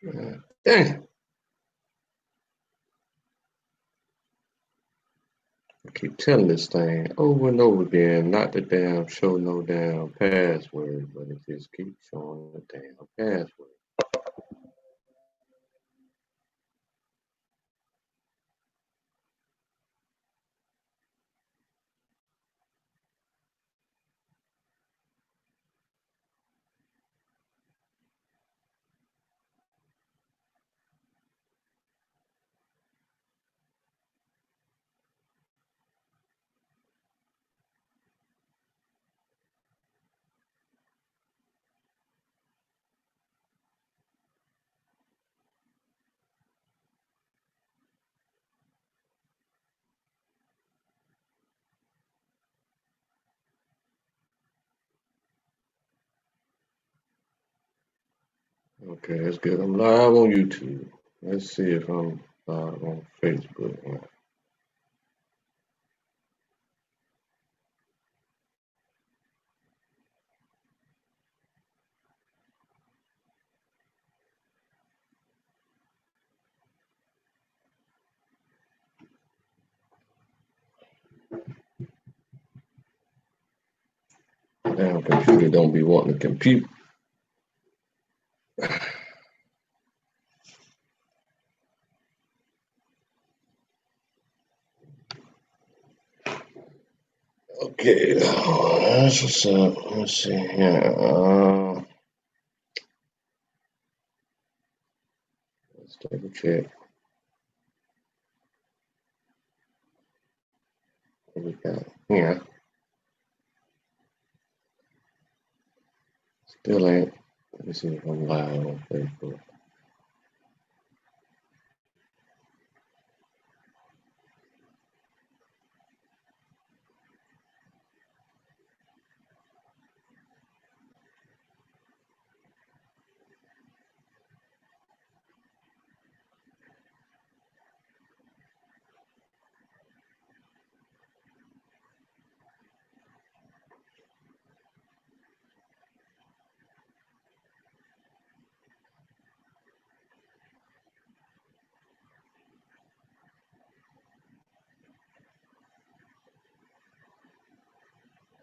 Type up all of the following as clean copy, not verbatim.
Dang. I keep telling this thing over and over again, not to damn show no damn password, but it just keeps showing the damn password. Okay, that's good. I'm live on YouTube. Let's see if I'm live on Facebook. Damn computer don't be wanting to compute. Okay, that's what's up. Let's see here. Let's take a check. What we got here? Still ain't. Let me see if I'm live on Facebook.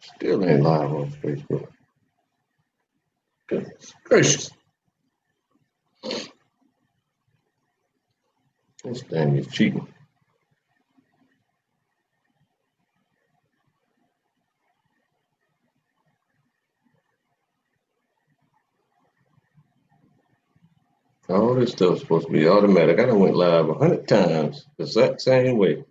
Still ain't live on Facebook. Goodness gracious. This thing is cheating. All this stuff's supposed to be automatic. I done went live 100 times the exact same way.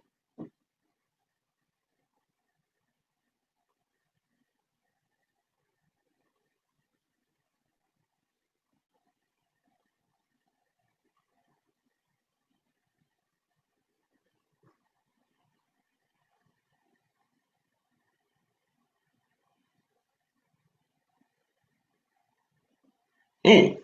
Mm.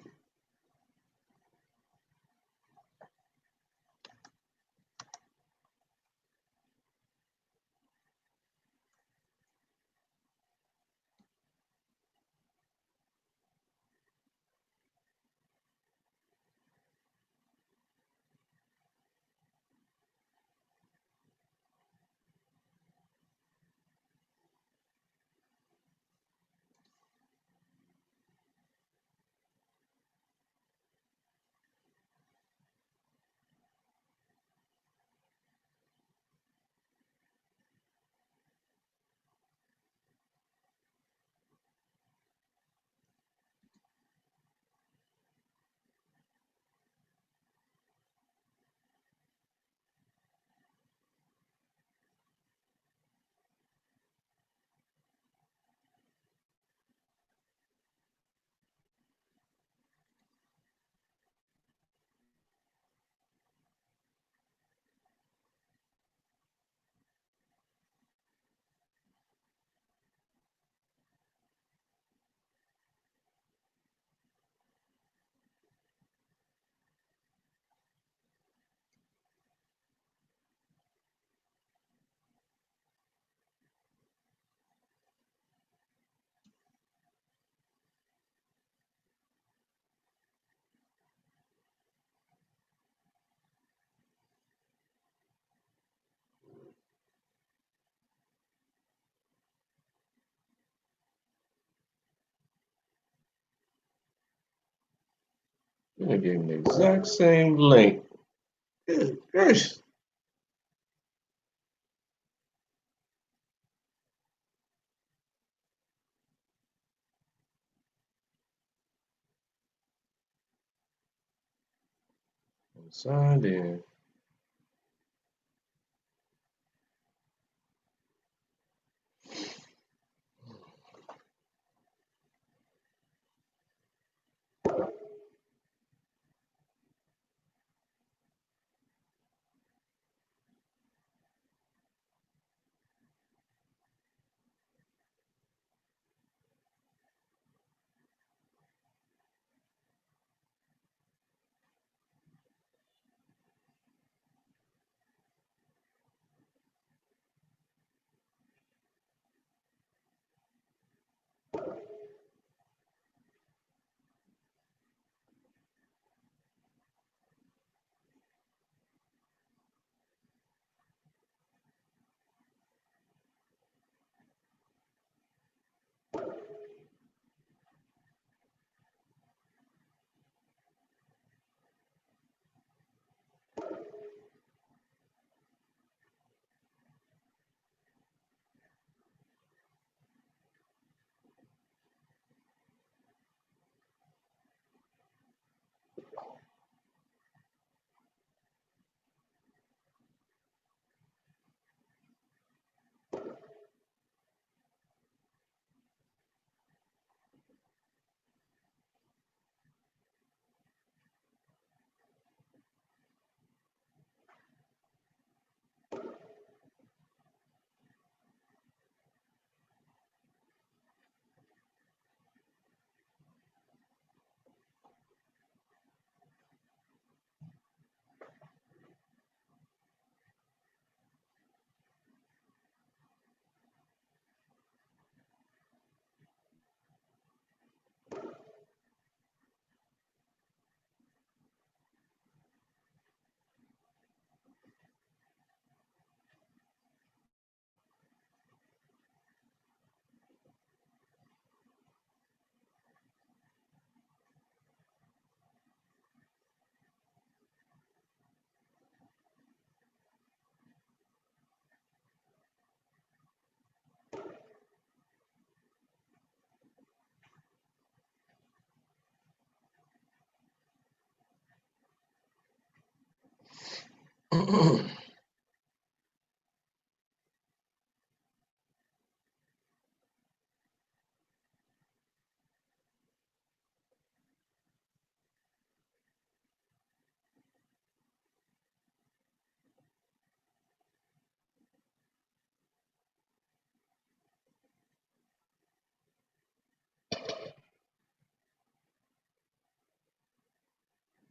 They gave me the exact same link. Good gracious. I'm signed in.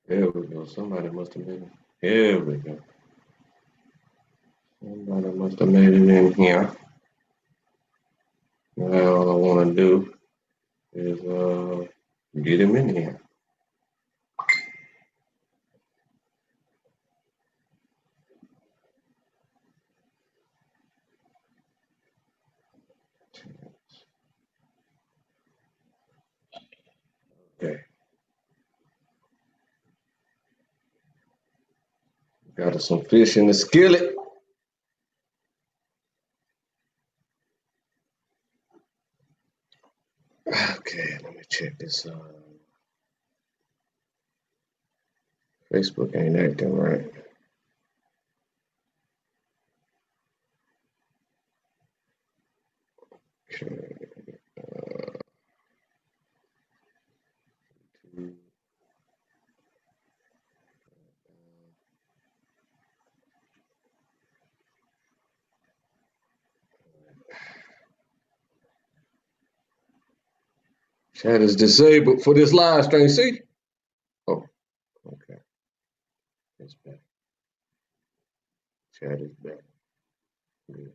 There we go. Somebody must have made it. Here we go. Somebody must have made it in here. Now all I want to do is get him in here. Okay. Got some fish in the skillet. Okay, let me check this. Facebook ain't acting right. Okay. Chat is disabled for this live stream. See? Oh, okay. It's back. Chat is back. Good.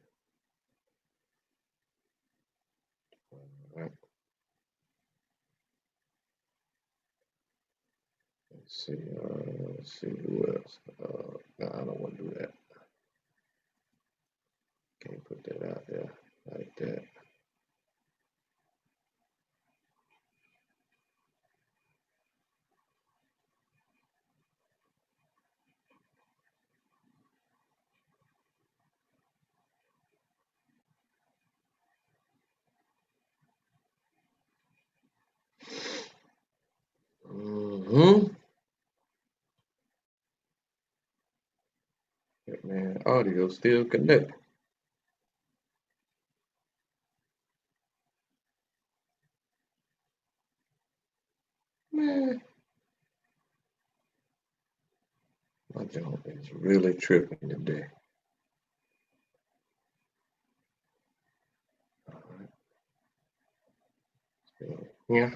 All right. Let's see who else. No, I don't want to do that. Can't put that out there like that. Mm-hmm. Man, audio still connected. Man, my job is really tripping today. All right. So, yeah.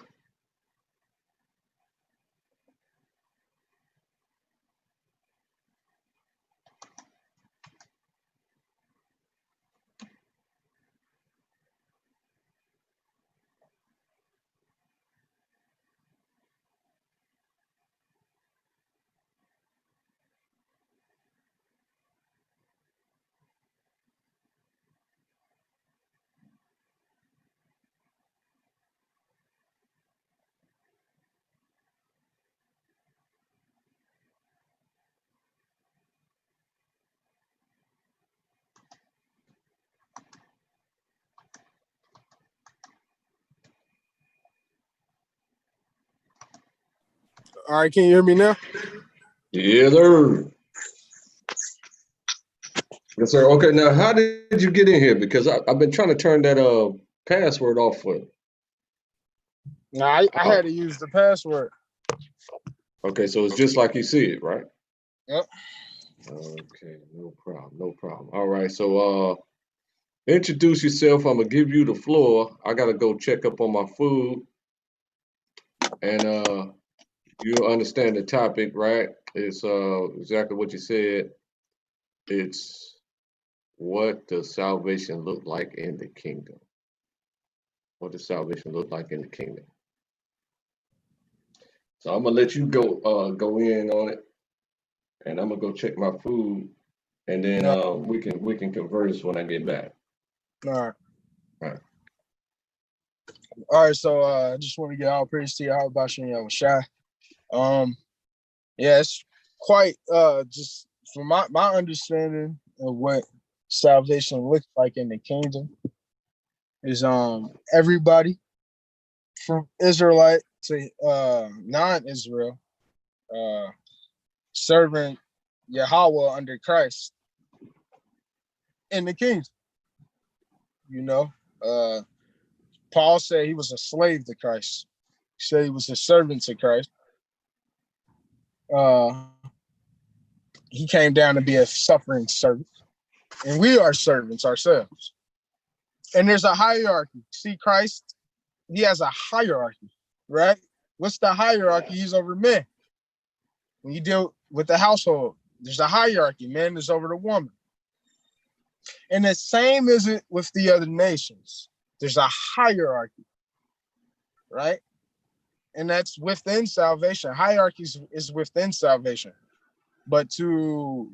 All right, can you hear me now? Yeah, sir. Yes, sir. Okay, now how did you get in here? Because I've been trying to turn that password off for. No, I had Oh, to use the password. okay, so it's just like you see it, right? Yep. Okay, no problem, no problem. All right, so introduce yourself. I'm gonna give you the floor. I gotta go check up on my food, and you understand the topic, right? It's exactly what you said. It's what does salvation look like in the kingdom? What does salvation look like in the kingdom? So I'm gonna let you go in on it, and I'm gonna go check my food, and then No. we can converse when I get back. All right. All right. All right. So I just want to get all praise to you. How about you? Was shy. Um. Yeah, it's quite just from my understanding of what salvation looks like in the kingdom is everybody from Israelite to non-Israel uh serving Yahweh under Christ in the kingdom. You know, uh Paul said he was a slave to Christ. He said he was a servant to Christ. Uh he came down to be a suffering servant, and we are servants ourselves. And there's a hierarchy. See, Christ, he has a hierarchy, right? What's the hierarchy? He's over men. When you deal with the household, there's a hierarchy. Man is over the woman. And the same is it with the other nations. There's a hierarchy, right? And that's within salvation. Hierarchy is within salvation. But to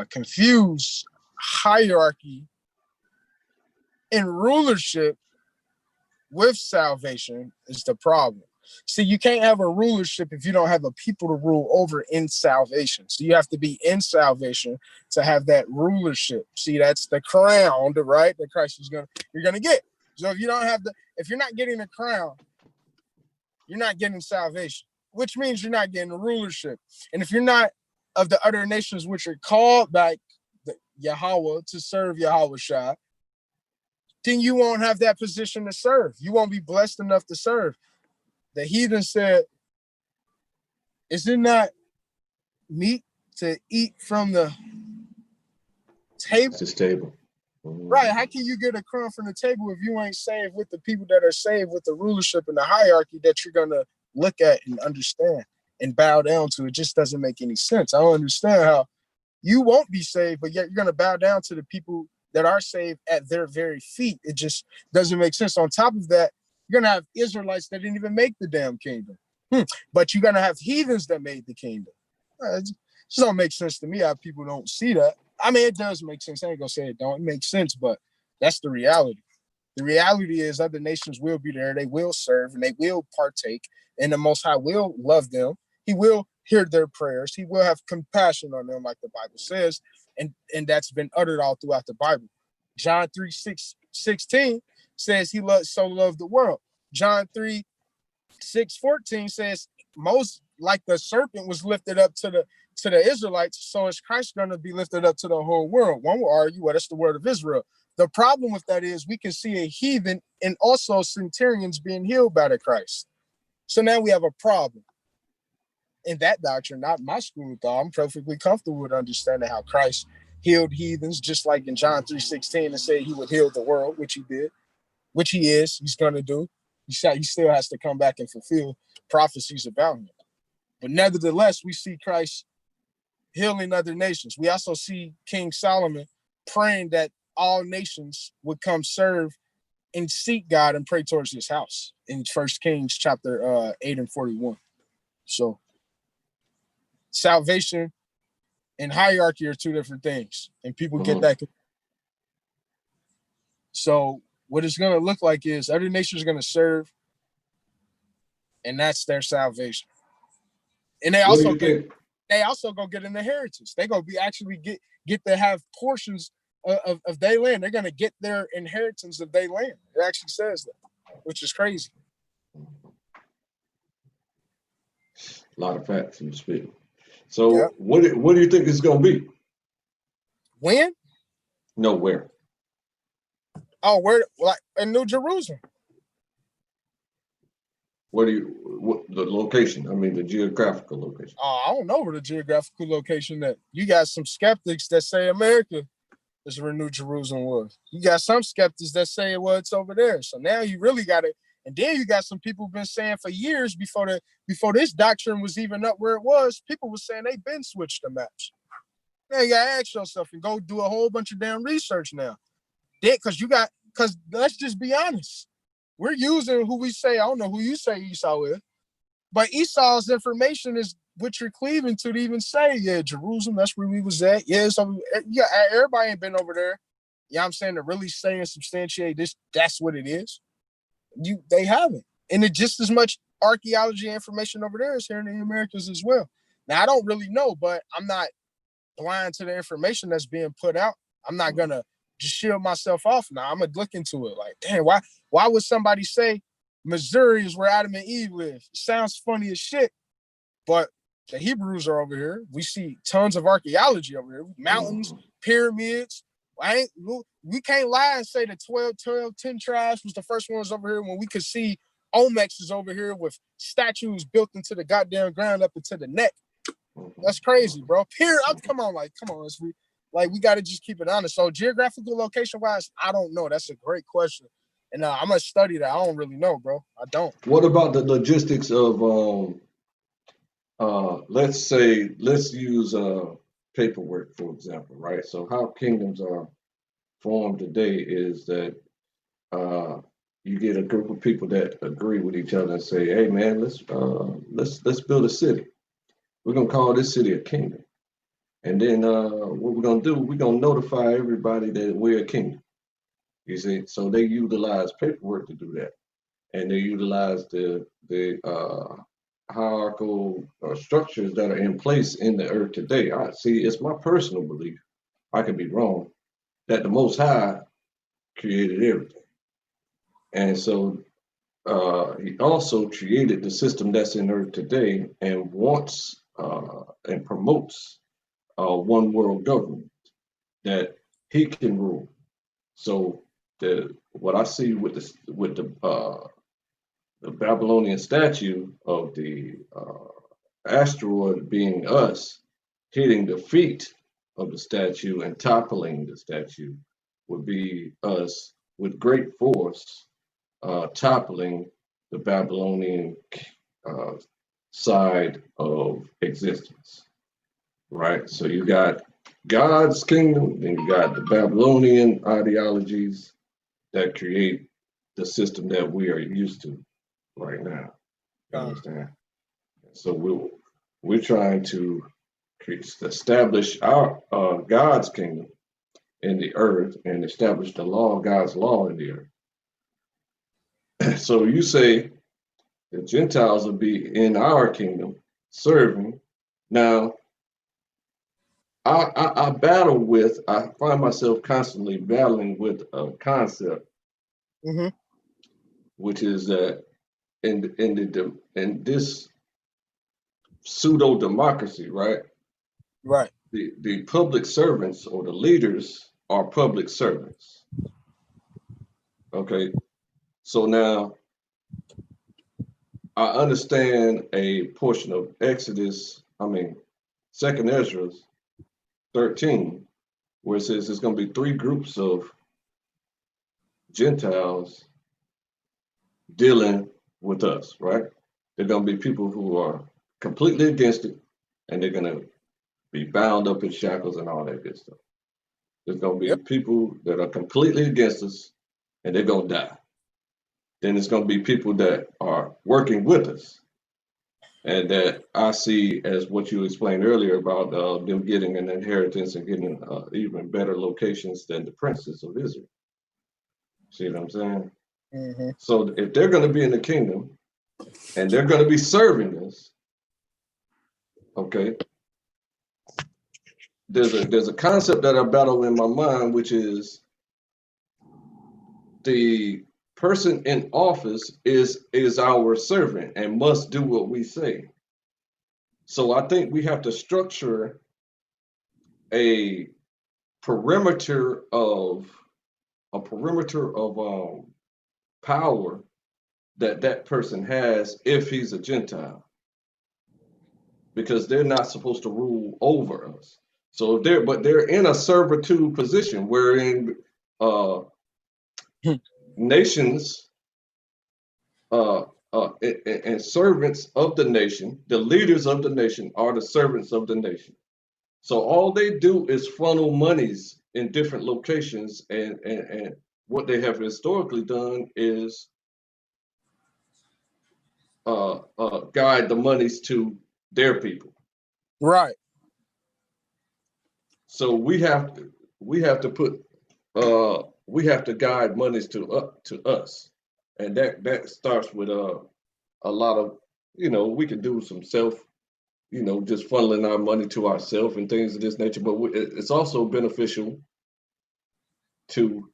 confuse hierarchy in rulership with salvation is the problem. See, you can't have a rulership if you don't have a people to rule over in salvation. So you have to be in salvation to have that rulership. See, that's the crown, right? That Christ is you're gonna get. So if you don't have if you're not getting the crown, you're not getting salvation, which means you're not getting the rulership. And if you're not of the other nations which are called by Yahweh to serve Yahweh Shah, then you won't have that position to serve. You won't be blessed enough to serve. The heathen said, is it not meat to eat from the table? It's this table. Right. How can you get a crumb from the table if you ain't saved with the people that are saved with the rulership and the hierarchy that you're going to look at and understand and bow down to? It just doesn't make any sense. I don't understand how you won't be saved, but yet you're going to bow down to the people that are saved at their very feet. It just doesn't make sense. On top of that, you're going to have Israelites that didn't even make the damn kingdom. But you're going to have heathens that made the kingdom. It just don't make sense to me how people don't see that. I mean, it does make sense. I ain't going to say it don't. It makes sense, but that's the reality. The reality is other nations will be there. They will serve and they will partake. And the Most High will love them. He will hear their prayers. He will have compassion on them, like the Bible says. And that's been uttered all throughout the Bible. John 3:16 says he so loved the world. John 3:14 says most like the serpent was lifted up to the Israelites, so is Christ going to be lifted up to the whole world? One will argue, well, that's the word of Israel. The problem with that is we can see a heathen and also centurions being healed by the Christ. So now we have a problem. In that doctrine, not my school of thought, I'm perfectly comfortable with understanding how Christ healed heathens, just like in John 3:16, and said he would heal the world, which he did, which he is, he's going to do. He still has to come back and fulfill prophecies about him. But nevertheless, we see Christ healing other nations. We also see King Solomon praying that all nations would come serve and seek God and pray towards his house in 1 Kings chapter 8 and 41. So salvation and hierarchy are two different things, and people get that. So what it's going to look like is other nations are going to serve, and that's their salvation. And they also go get an inheritance. They gonna be actually get to have portions of their land. They're gonna get their inheritance of their land. It actually says that, which is crazy. A lot of facts in the spirit. So what do you think it's gonna be? When? No, where? Oh, where? Like in New Jerusalem. What the location? I mean, the geographical location. Oh, I don't know where the geographical location that. You got some skeptics that say America is where New Jerusalem was. You got some skeptics that say, well, it's over there. So now you really got it. And then you got some people who've been saying for years before this doctrine was even up where it was, people were saying they've been switched the maps. Now you gotta ask yourself and go do a whole bunch of damn research now. Because let's just be honest. We're using who we say, I don't know who you say Esau is, but Esau's information is what you're cleaving to even say, yeah, Jerusalem, that's where we was at. Yeah, so yeah, everybody ain't been over there. You know what I'm saying? To really say and substantiate this, that's what it is. They haven't. And it just as much archaeology information over there is here in the Americas as well. Now, I don't really know, but I'm not blind to the information that's being put out. I'm not gonna just shield myself off now. I'm gonna look into it. Like, damn, why would somebody say Missouri is where Adam and Eve live? It sounds funny as shit, but the Hebrews are over here. We see tons of archaeology over here. Mountains, pyramids. We can't lie and say the 10 tribes was the first ones over here when we could see Olmecs is over here with statues built into the goddamn ground up into the neck. That's crazy, bro. Come on. We got to just keep it honest. So geographical location wise, I don't know. That's a great question. And I'm going to study that. I don't really know, bro. I don't. What about the logistics of, let's use paperwork, for example, right? So how kingdoms are formed today is that you get a group of people that agree with each other and say, hey, man, let's build a city. We're going to call this city a kingdom. And then what we're going to do, we're going to notify everybody that we're a kingdom. You see, so they utilize paperwork to do that. And they utilize the hierarchical structures that are in place in the earth today. I see, it's my personal belief, I could be wrong, that the Most High created everything. And so he also created the system that's in earth today and wants and promotes one world government that he can rule. So what I see with the Babylonian statue of the asteroid being us hitting the feet of the statue and toppling the statue would be us with great force toppling the Babylonian side of existence, right? So you got God's kingdom, then you got the Babylonian ideologies that create the system that we are used to right now. You understand? So we're trying to establish our God's kingdom in the earth and establish the law of God's law in the earth. So you say the Gentiles will be in our kingdom serving. Now, I find myself constantly battling with a concept, which is that in this pseudo democracy, right? Right. The public servants or the leaders are public servants. Okay, so now I understand a portion of Second Ezra 13, where it says there's going to be three groups of Gentiles dealing with us, right? They're going to be people who are completely against it, and they're going to be bound up in shackles and all that good stuff. There's going to be Yep. people that are completely against us, and they're going to die. Then there's going to be people that are working with us, and that I see as what you explained earlier about them getting an inheritance and getting even better locations than the princes of Israel. See what I'm saying? Mm-hmm. So if they're going to be in the kingdom and they're going to be serving us, okay, there's a concept that I battle in my mind, which is the person in office is our servant and must do what we say. So I think we have to structure a perimeter of power that that person has if he's a Gentile, because they're not supposed to rule over us. So if they're in a servitude position wherein uh, nations uh, and servants of the nation, the leaders of the nation are the servants of the nation. So all they do is funnel monies in different locations, and what they have historically done is guide the monies to their people. Right. So we have to guide monies to us, and that starts with a lot of, we can do some self, just funneling our money to ourselves and things of this nature. But it's also beneficial to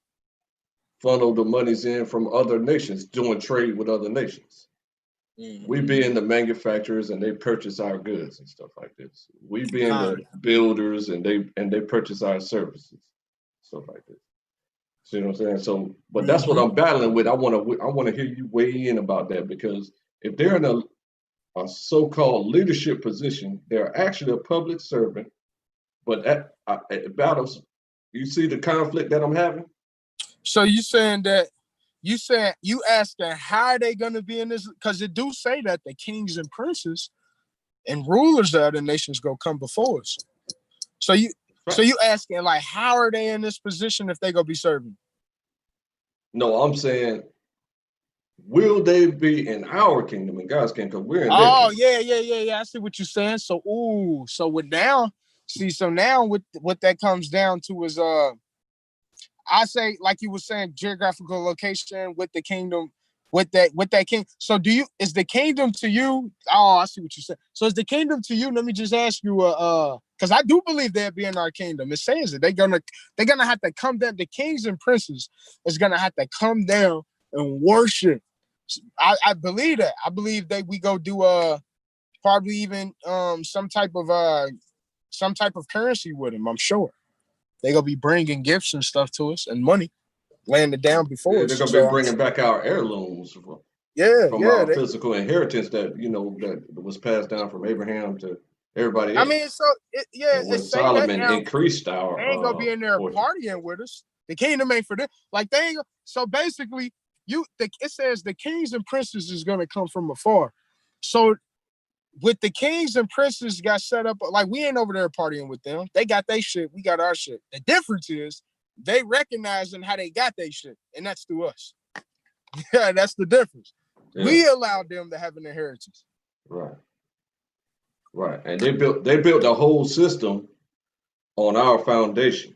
funnel the monies in from other nations, doing trade with other nations. We being the manufacturers and they purchase our goods and stuff like this. We being the builders and they purchase our services, stuff like this. See what I'm saying? So, but that's what I'm battling with. I want to hear you weigh in about that, because if they're in a so-called leadership position, they're actually a public servant. But at battles, you see the conflict that I'm having. So you asking how are they gonna be in this? Because it do say that the kings and princes and rulers of the nations go come before us. So you asking like how are they in this position if they gonna be serving? No, I'm saying, will they be in our kingdom, in God's kingdom? Because we're in their Oh kingdom. yeah. I see what you're saying. So now with what that comes down to is I say, like you were saying, geographical location with the kingdom, with that king. So is the kingdom to you? Oh, I see what you said. So is the kingdom to you? Let me just ask you, because I do believe they'll be in our kingdom. It says it. They're gonna have to come down. The kings and princes is gonna have to come down and worship. I believe that. I believe that we go do probably even some type of currency with them. I'm sure they're gonna be bringing gifts and stuff to us and money, laying it down before Yeah, us. they're gonna be So bringing back our heirlooms from yeah. our physical inheritance that was passed down from Abraham to everybody I else. mean, so And it when say that Solomon now. increased They our ain't gonna be in there portion. partying with us. The kingdom ain't for them. Like they ain't. So basically, it says the kings and princes is gonna come from afar. So with the kings and princes got set up, like we ain't over there partying with them. They got their shit, we got our shit. The difference is they recognizing how they got their shit, and that's through us. Yeah, that's the difference. Yeah, We allowed them to have an inheritance. right, right. And they built the whole system on our foundation.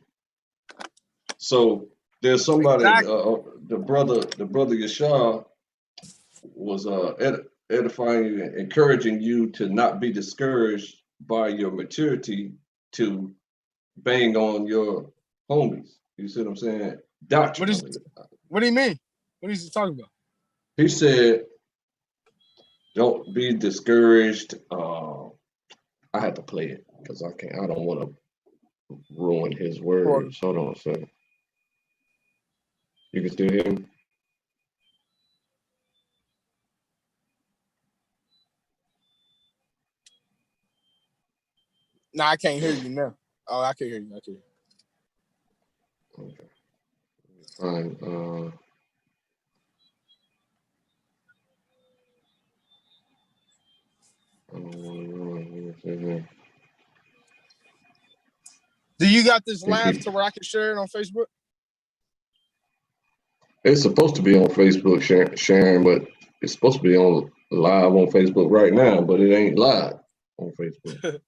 So there's somebody, Exactly. the brother Yashar was edifying you and encouraging you to not be discouraged by your maturity to bang on your homies. You see what I'm saying? What is? Doctrinally. What do you mean? What is he talking about? He said, don't be discouraged. had to play it because I can't. I don't want to ruin his words. Hold on a second. You can still hear me? No, I can't hear you now. Oh, I can hear you. I can hear you. Okay. Fine. Do you got this laugh to where I can share it on Facebook? It's supposed to be on Facebook, sharing, but it's supposed to be on live on Facebook right now, but it ain't live on Facebook.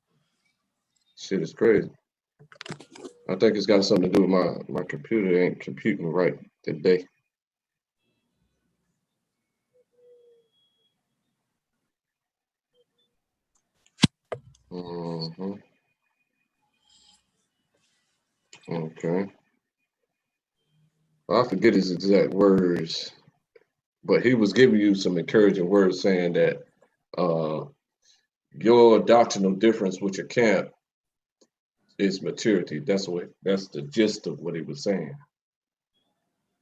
Shit is crazy. I think it's got something to do with my computer. It ain't computing right today. Mm-hmm. Okay. Well, I forget his exact words, but he was giving you some encouraging words saying that your doctrinal difference with your camp is maturity. That's the gist of what he was saying.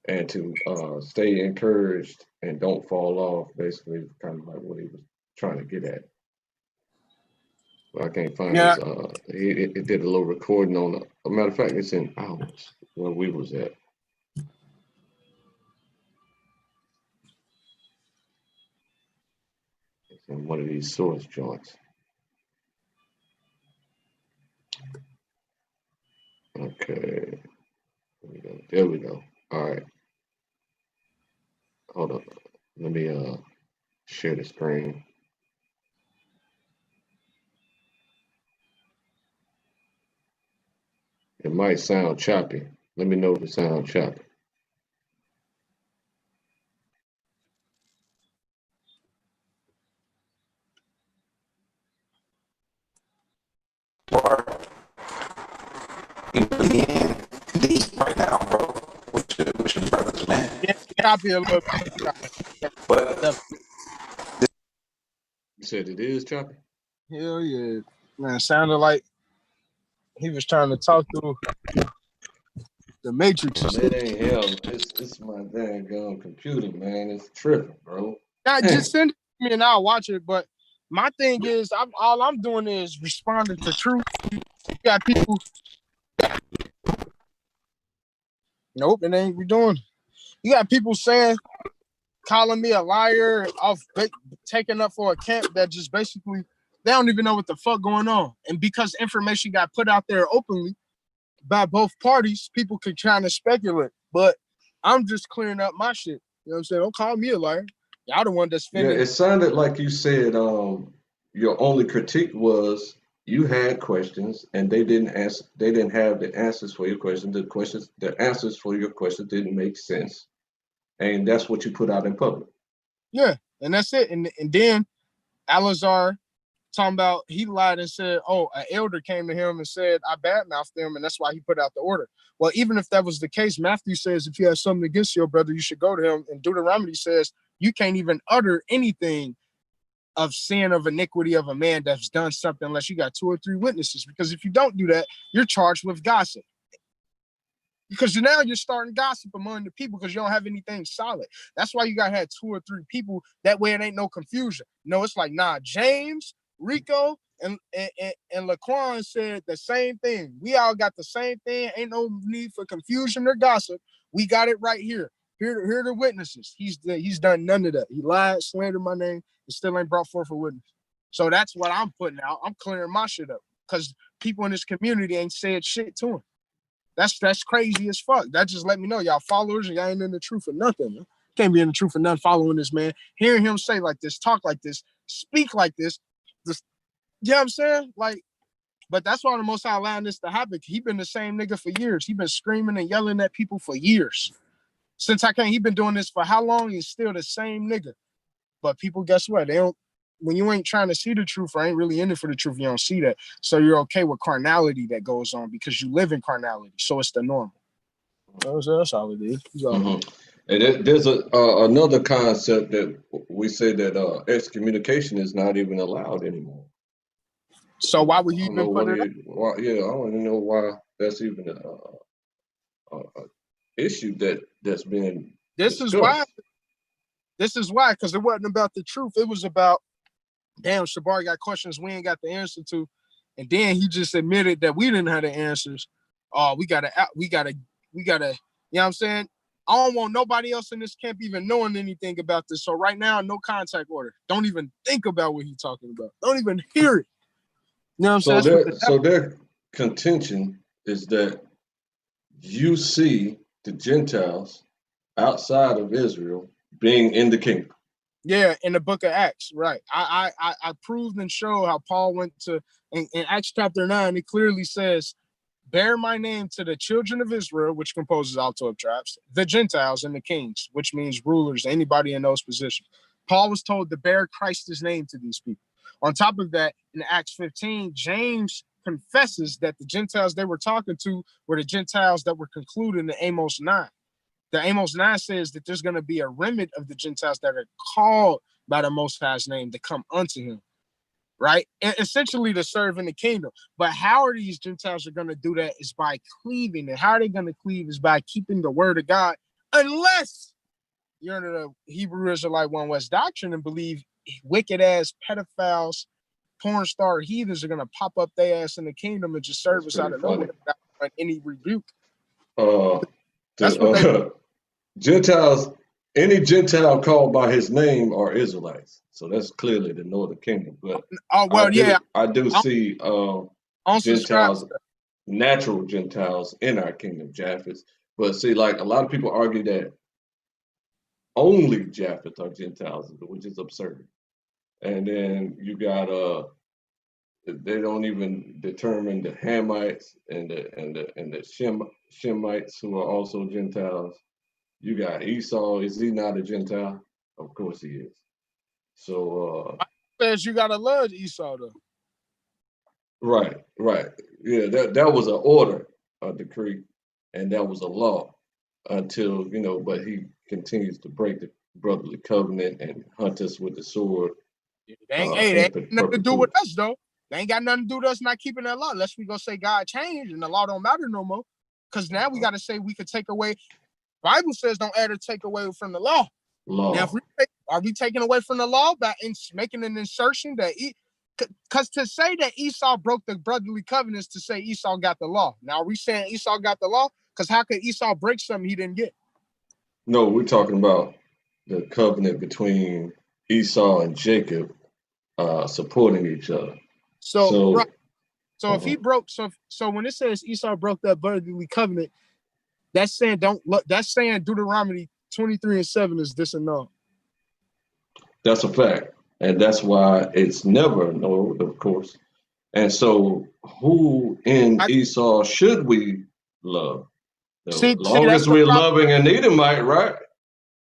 And to stay encouraged and don't fall off, basically kind of like what he was trying to get at. But I can't find his it did a little recording on a matter of fact, it's in ours where we was at. It's in one of these source joints. Okay. There we go. All right. Hold up. Let me share the screen. It might sound choppy. Let me know if it sounds choppy. Right now, bro, with your brothers, man. Yeah, copy a little bit. But You said it is choppy? Hell yeah. Man, sounded like he was trying to talk through the Matrix. It ain't him. It's my dang computer, man. It's tripping, bro. Now, just send it to me and I'll watch it. But my thing is, all I'm doing is responding to truth. You got people. Nope, it ain't we doing. You got people saying, calling me a liar, off taking up for a camp that just basically they don't even know what the fuck going on. And because information got put out there openly by both parties, people could kind of speculate. But I'm just clearing up my shit. You know what I'm saying? Don't call me a liar. Y'all the one that's Yeah, defending. it sounded like you said your only critique was you had questions and they didn't have the answers for your questions. The answers for your questions didn't make sense. And that's what you put out in public. Yeah, and that's it. And then Alazar talking about he lied and said, oh, an elder came to him and said, I badmouthed them, and that's why he put out the order. Well, even if that was the case, Matthew says if you have something against your brother, you should go to him. And Deuteronomy says you can't even utter anything of sin of iniquity of a man that's done something unless you got 2 or 3 witnesses. Because if you don't do that, you're charged with gossip. Because now you're starting gossip among the people because you don't have anything solid. That's why you got to have 2 or 3 people. That way it ain't no confusion. No, it's like, nah, James, Rico, and Laquan said the same thing. We all got the same thing. Ain't no need for confusion or gossip. We got it right here. Here are the witnesses. He's done none of that. He lied, slandered my name, and still ain't brought forth a witness. So that's what I'm putting out. I'm clearing my shit up because people in this community ain't said shit to him. That's crazy as fuck. That just let me know y'all followers, y'all ain't in the truth for nothing, man. Can't be in the truth for nothing following this man. Hearing him say like this, talk like this, speak like this, you know what I'm saying? Like, but that's why the Most High allowing this to happen. He been the same nigga for years. He been screaming and yelling at people for years. Since I came, he been doing this for how long? He's still the same nigga. But people, guess what? They don't. When you ain't trying to see the truth or ain't really in it for the truth, you don't see that. So you're okay with carnality that goes on because you live in carnality. So it's the normal. That's all it is. Mm-hmm. And there's another concept that we say that excommunication is not even allowed anymore. So why would I he don't know even put what it up? why, yeah, I don't even know why that's even a issue that's being This is why. discussed. This is why, because it wasn't about the truth. It was about, damn, Shabar got questions we ain't got the answer to. And then he just admitted that we didn't have the answers. Oh, we gotta, you know what I'm saying? I don't want nobody else in this camp even knowing anything about this. So right now, no contact order. Don't even think about what he's talking about. Don't even hear it. You know what I'm saying? That's what the So their contention is that you see the Gentiles outside of Israel being in the kingdom. Yeah, in the book of Acts, right. I proved and showed how Paul went to in Acts chapter 9, it clearly says, bear my name to the children of Israel, which composes all 12 tribes, the Gentiles and the kings, which means rulers, anybody in those positions. Paul was told to bear Christ's name to these people. On top of that, in Acts 15, James confesses that the Gentiles they were talking to were the Gentiles that were concluded in Amos 9. The Amos 9 says that there's going to be a remnant of the Gentiles that are called by the Most High's name to come unto him, right? And essentially to serve in the kingdom. But how are these Gentiles are going to do that is by cleaving. And how are they going to cleave is by keeping the word of God, unless you're under the Hebrew Israelite One West doctrine and believe wicked ass pedophiles, porn star heathens are going to pop up their ass in the kingdom and just serve That's us out pretty of funny. nowhere without any rebuke. Uh, That's what they Gentiles, any Gentile called by his name are Israelites. So that's clearly the northern kingdom. But Oh well, yeah. I do I see don't subscribe to Gentiles, that. natural Gentiles in our kingdom, Japheth. But see, like a lot of people argue that only Japheth are Gentiles, which is absurd. And then you got they don't even determine the Hamites and the Shemites who are also Gentiles. You got Esau. Is he not a Gentile? Of course he is. So Says you gotta love Esau though. right. Yeah, that was an order, a decree, and that was a law until, but he continues to break the brotherly covenant and hunt us with the sword They in ain't nothing to do with perpetuity. us though. They ain't got nothing to do with us not keeping that law. Unless we go say God changed and the law don't matter no more. Because now we got to say we could take away. Bible says don't add or take away from the law. Now, if Law. are we taking away from the law by making an insertion that because to say that Esau broke the brotherly covenants to say Esau got the law. Now, are we saying Esau got the law? Because how could Esau break something he didn't get? No, we're talking about the covenant between Esau and Jacob supporting each other. So, right. So, So if he broke, so when it says Esau broke that brotherly covenant, that's saying don't look. That's saying Deuteronomy 23:7 is disannulled. that's a fact. And that's why it's never annulled, of course. And so, who in I Esau should we love? The see. That's longest the we're problem. loving an Edomite, right?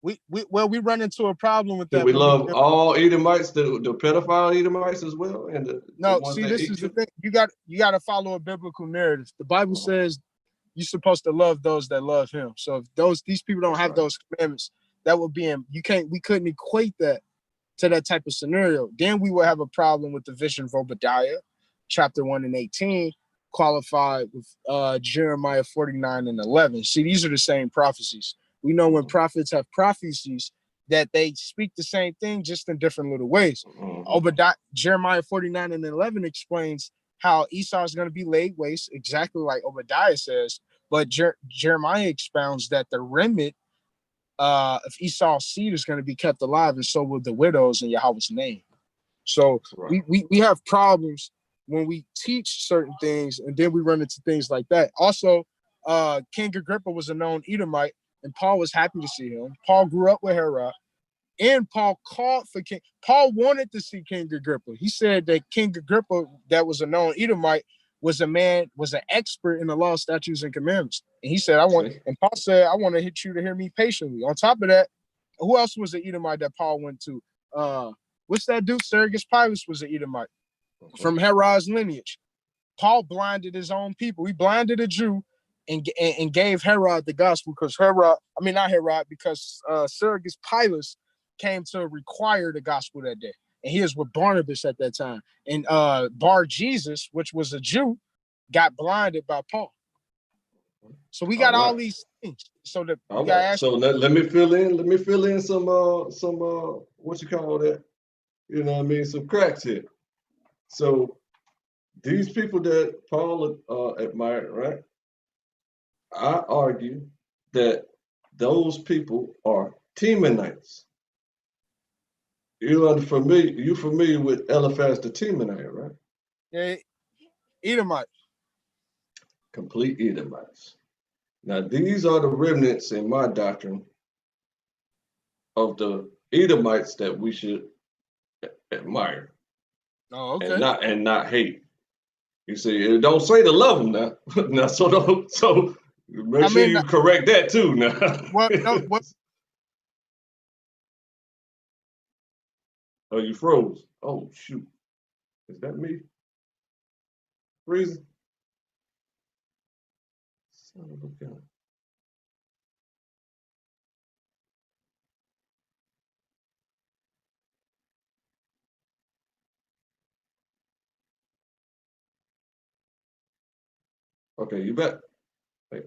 We run into a problem with Should that we when we love all Edomites, the pedophile Edomites as well, and the no. ones See, that this eat is the you? thing. You got to follow a biblical narrative. The Bible Uh-huh. says you're supposed to love those that love Him. So if these people don't That's have right. those commandments, that would be we couldn't equate that to that type of scenario. Then we will have a problem with the vision of Obadiah, chapter 1 and 18, qualified with Jeremiah 49:11. See, these are the same prophecies. We know when Uh-huh. prophets have prophecies that they speak the same thing just in different little ways. Uh-huh. Obadiah, Jeremiah 49:11 explains how Esau is going to be laid waste, exactly like Obadiah says. But Jeremiah expounds that the remnant of Esau's seed is going to be kept alive, and so will the widows in Yahweh's name. So Right. we have problems when we teach certain things, and then we run into things like that. Also, King Agrippa was a known Edomite, and Paul was happy to see him. Paul grew up with Herod, and Paul called for King. Paul wanted to see King Agrippa. He said that King Agrippa, that was a known Edomite, was an expert in the law, statutes, and commandments. And he said, See? and Paul said, I want to hit you to hear me patiently. On top of that, who else was an Edomite that Paul went to? What's that dude? Sergius Pilus was an Edomite Uh-huh. from Herod's lineage. Paul blinded his own people. He blinded a Jew and gave Herod the gospel because not Herod, because Sergius Pilus came to require the gospel that day. and he was with Barnabas at that time. And Bar Jesus, which was a Jew, got blinded by Paul. So we got all these things. So the all right. So let me fill in. Let me fill in some what you call that? You know what I mean? Some cracks here. So these people that Paul admired, right? I argue that those people are Temanites. You familiar with Eliphaz the Temanite, right? Yeah, Edomite. Complete Edomites. Now these are the remnants in my doctrine of the Edomites that we should admire Oh, okay. and not hate. You see, it don't say to love them now. Now, so make sure you correct that too. Now, what? Oh, you froze. Oh shoot, is that me freezing? Son of a gun. Okay, you bet. Wait.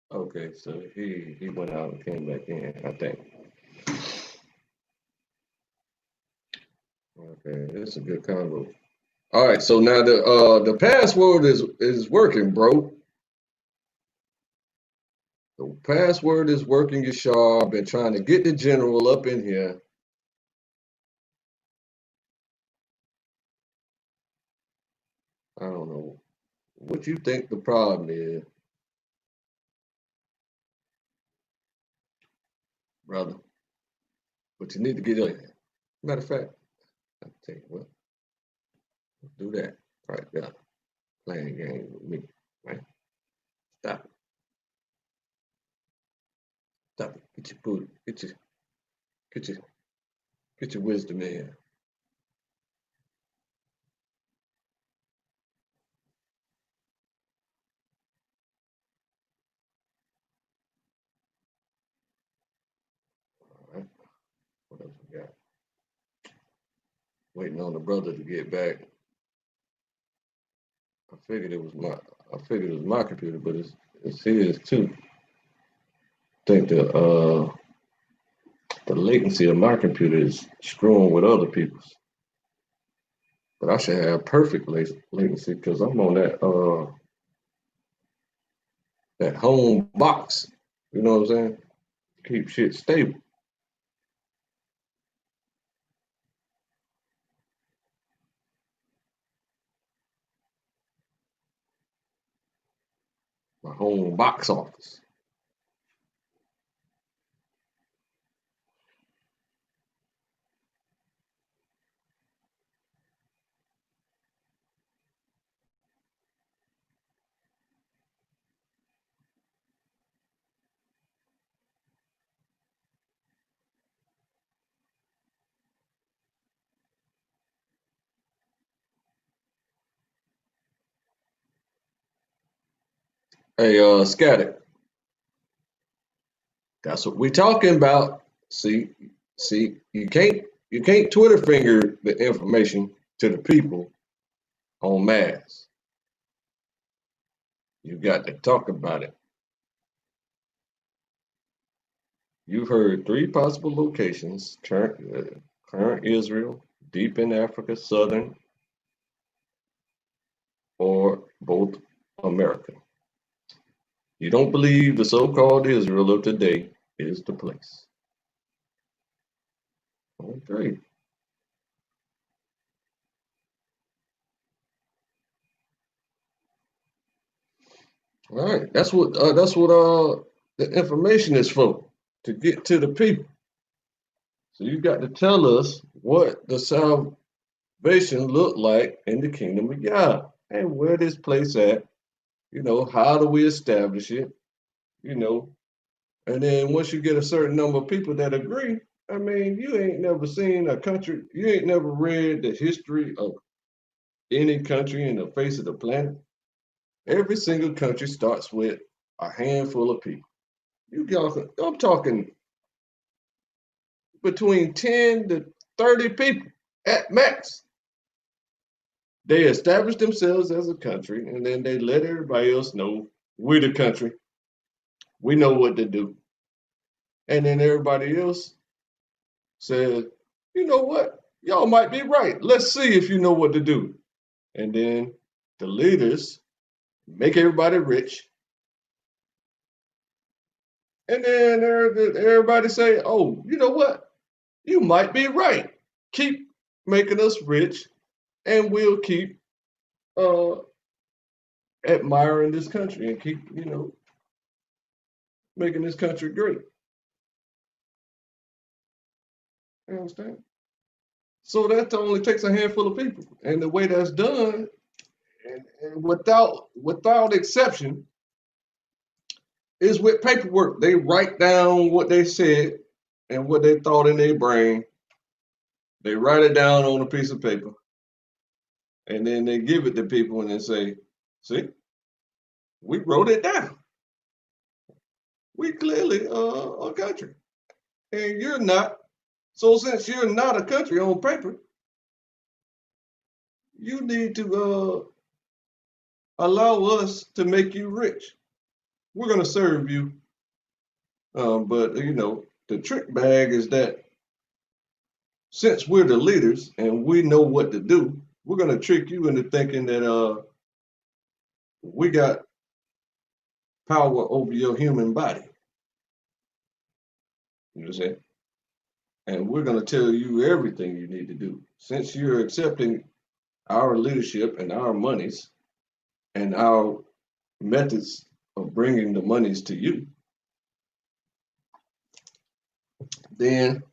Okay, so he went out and came back in, I think. Okay, it's a good combo. All right, so now the password is working, bro. The password is working, Yashar. I've been trying to get the general up in here. I don't know what you think the problem is, brother. But you need to get in. Matter of fact, I'll tell you what, do that right there. Playing games with me, right? Stop it. Stop it. Get your booty. Get your get your wisdom in. All right. What else we got? Waiting on the brother to get back. I figured it was my computer, but it's his too. I think the latency of my computer is screwing with other people's. But I should have perfect latency because I'm on that home box. You know what I'm saying? Keep shit stable. My home box office. Hey, Scatter. That's what we talking about. See, you can't Twitter finger the information to the people en masse. You got to talk about it. You've heard three possible locations: current Israel, deep in Africa, southern, or both America. You don't believe the so-called Israel of today is the place. Okay. All right. That's what the information is for, to get to the people. So you got to tell us what the salvation looked like in the kingdom of God and where this place at. You know, how do we establish it? You know, And then once you get a certain number of people that agree, I mean, you ain't never seen a country, you ain't never read the history of any country in the face of the planet. Every single country starts with a handful of people. I'm talking between 10 to 30 people at max. They establish themselves as a country and then they let everybody else know we're the country. We know what to do. And then everybody else says, you know what? Y'all might be right. Let's see if you know what to do. And then the leaders make everybody rich. And then everybody say, oh, you know what? You might be right. Keep making us rich and we'll keep uh, admiring this country and keep, making this country great. You understand? So that only takes a handful of people. And the way that's done, and without exception, is with paperwork. They write down what they said and what they thought in their brain. They write it down on a piece of paper. And then they give it to people and they say, see, we wrote it down. We clearly a country. And you're not. So since you're not a country on paper, you need to allow us to make you rich. We're going to serve you. But, the trick bag is that since we're the leaders and we know what to do, we're going to trick you into thinking that we got power over your human body. You know what I'm saying? And we're going to tell you everything you need to do. Since you're accepting our leadership and our monies and our methods of bringing the monies to you, then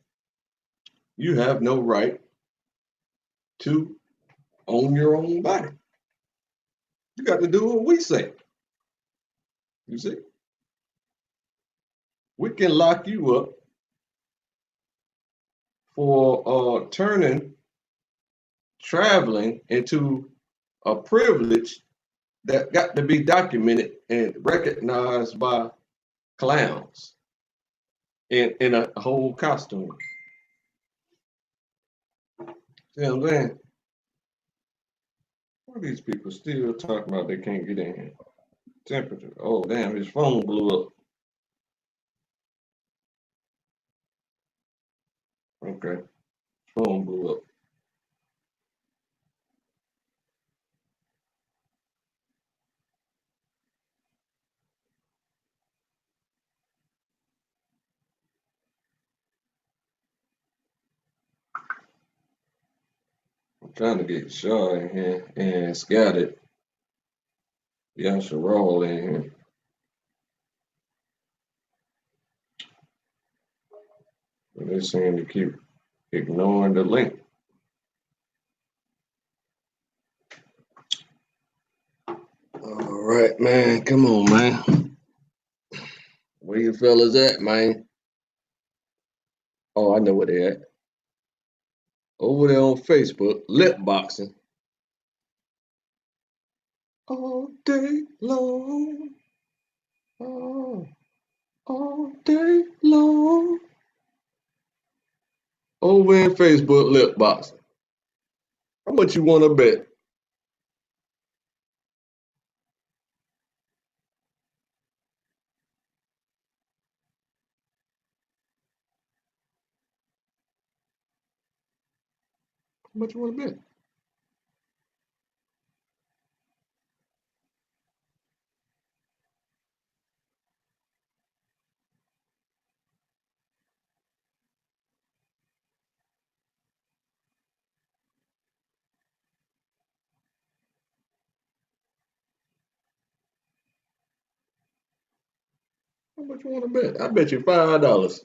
you have no right to own your own body. You got to do what we say. You see? We can lock you up for turning traveling into a privilege that got to be documented and recognized by clowns in a whole costume. See what I'm saying? What are these people still talking about they can't get in here? Temperature. Oh, damn, his phone blew up. Okay, phone blew up. I'm trying to get Shaw in here and Scattered. Yahshurun in here. But they seem to keep ignoring the link. All right, man. Come on, man. Where you fellas at, man? Oh, I know where they at. Over there on Facebook, lip boxing. All day long. Oh, all day long. Over in Facebook, lip boxing. How much you want to bet? How much you want to bet? How much you want to bet? I bet you $5.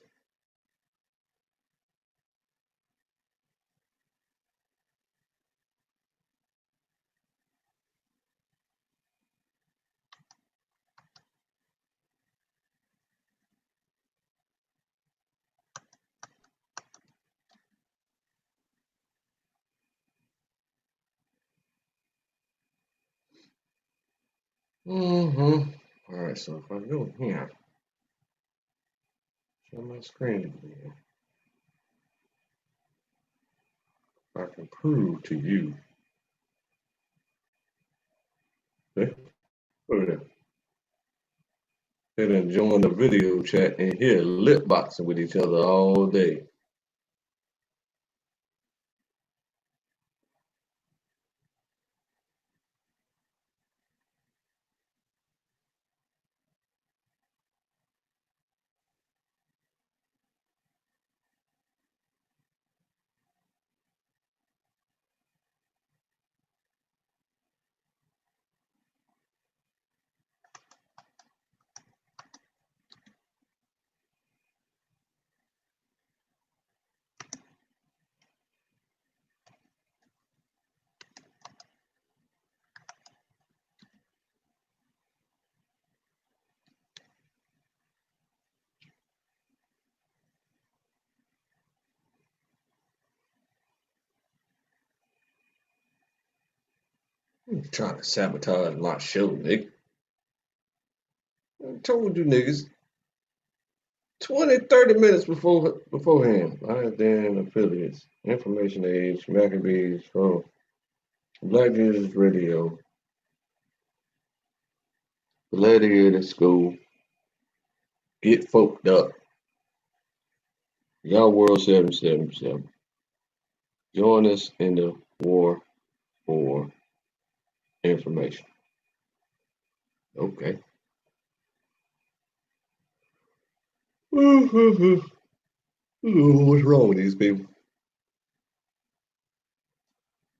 Mm-hmm. All right, so if I go here, share my screen again, I can prove to you. Okay, look at that. They done join the video chat and here lip boxing with each other all day. You trying to sabotage my show, nigga. I told you niggas 20, 30 minutes beforehand. Then affiliates. Information age, Maccabees, from Black Jesus Radio, Gladiator School, Get Folked Up, Y'all World 777. Join us in the war for information. Okay. What's wrong with these people?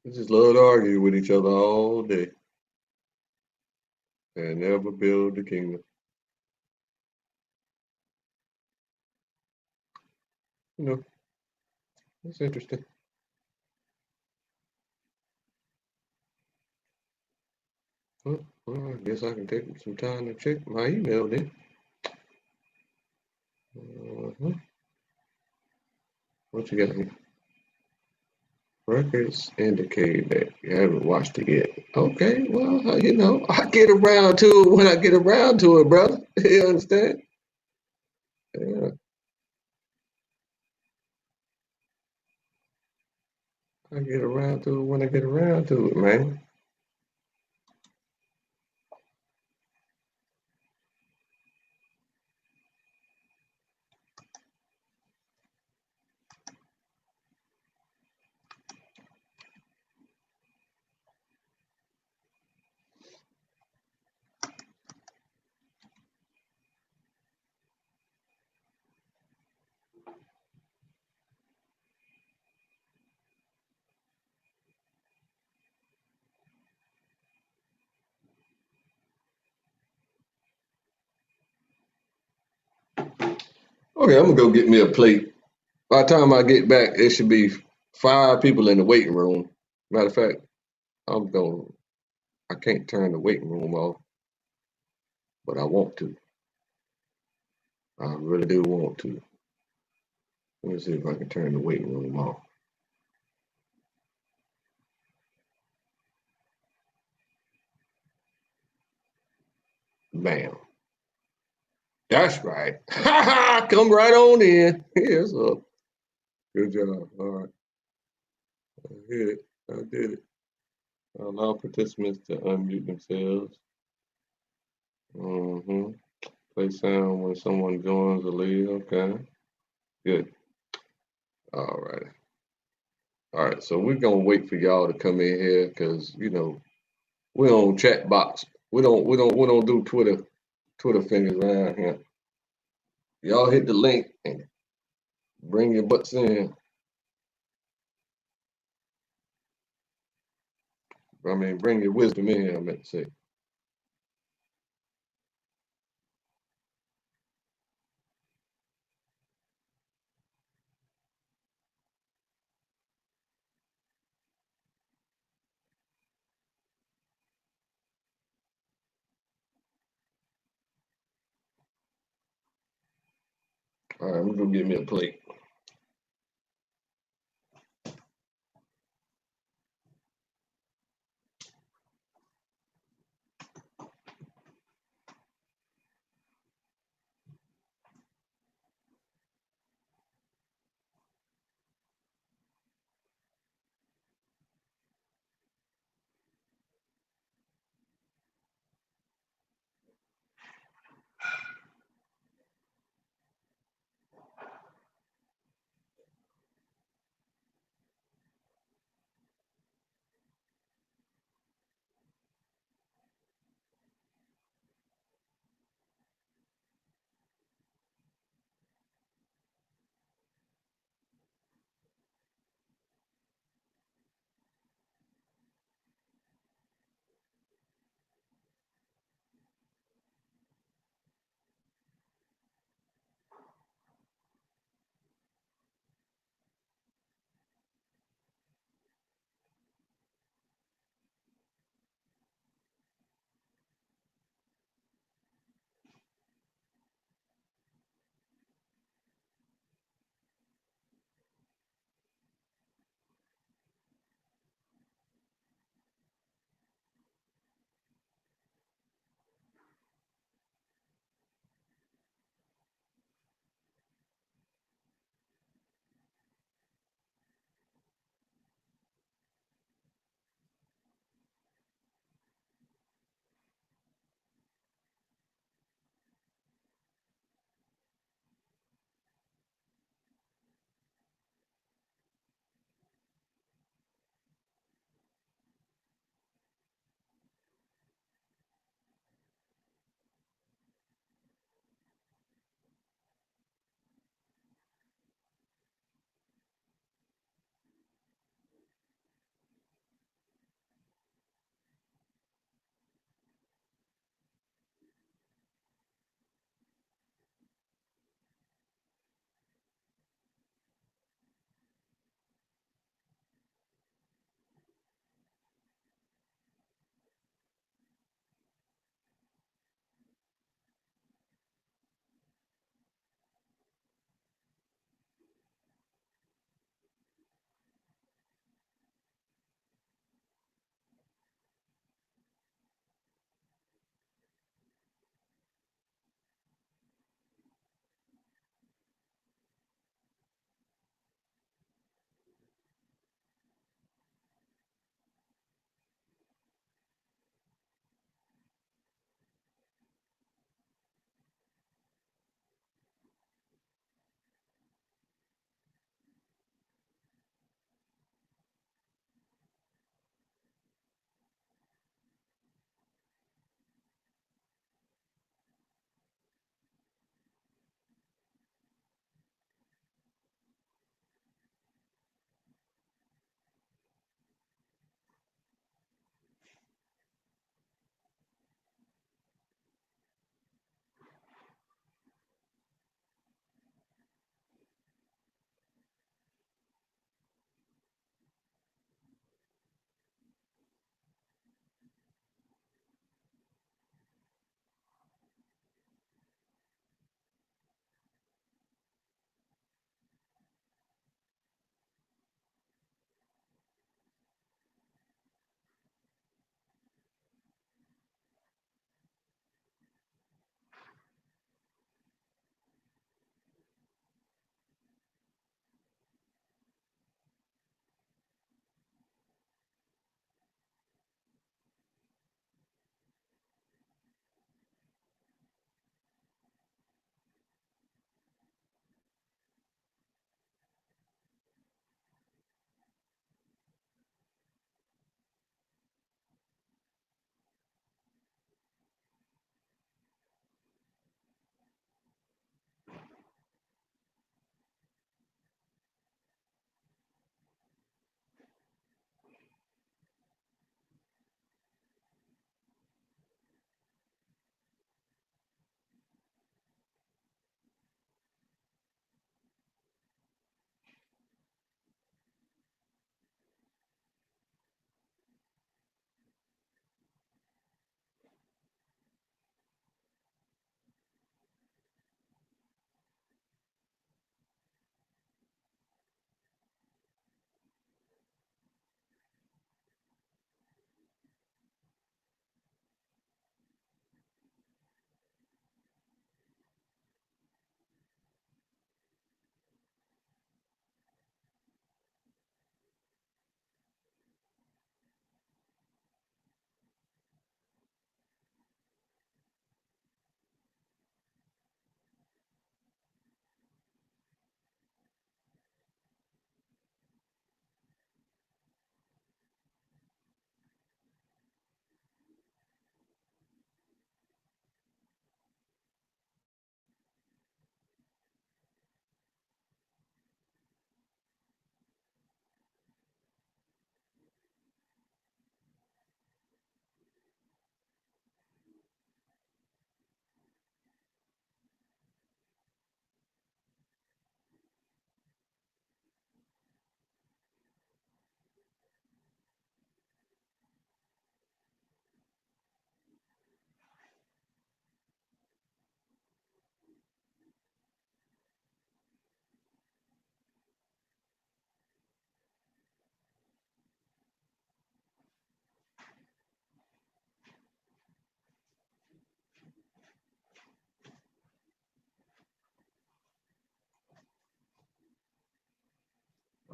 They just love to argue with each other all day and never build the kingdom. You know, it's interesting. Well, I guess I can take some time to check my email then. What you got here? Records indicate that you haven't watched it yet. Okay, well, you know, I get around to it when I get around to it, brother. You understand? Yeah, I get around to it when I get around to it, man. Okay, I'm gonna go get me a plate. By the time I get back, there should be 5 people in the waiting room. Matter of fact, I can't turn the waiting room off, but I want to. I really do want to. Let me see if I can turn the waiting room off. Bam. That's right. Come right on in. Yes, sir. Good job. All right. I hit it. I did it. Allow participants to unmute themselves. Mm-hmm. Play sound when someone joins the lead. Okay. Good. All right. All right. So we're gonna wait for y'all to come in here because you know we on chat box. We don't do Twitter fingers around here. Y'all hit the link and bring your butts in. I mean, bring your wisdom in here, I meant to say. All right, I'm gonna get me a plate.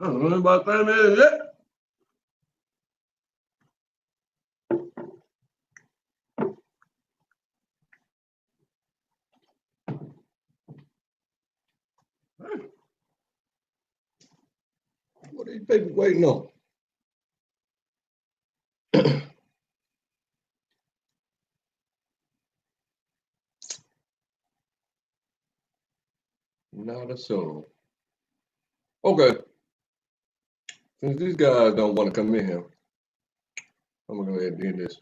I don't know about 30 minutes yet. What are these people waiting on? Not a soul. Okay. Since these guys don't want to come in here, I'm gonna go ahead and do this.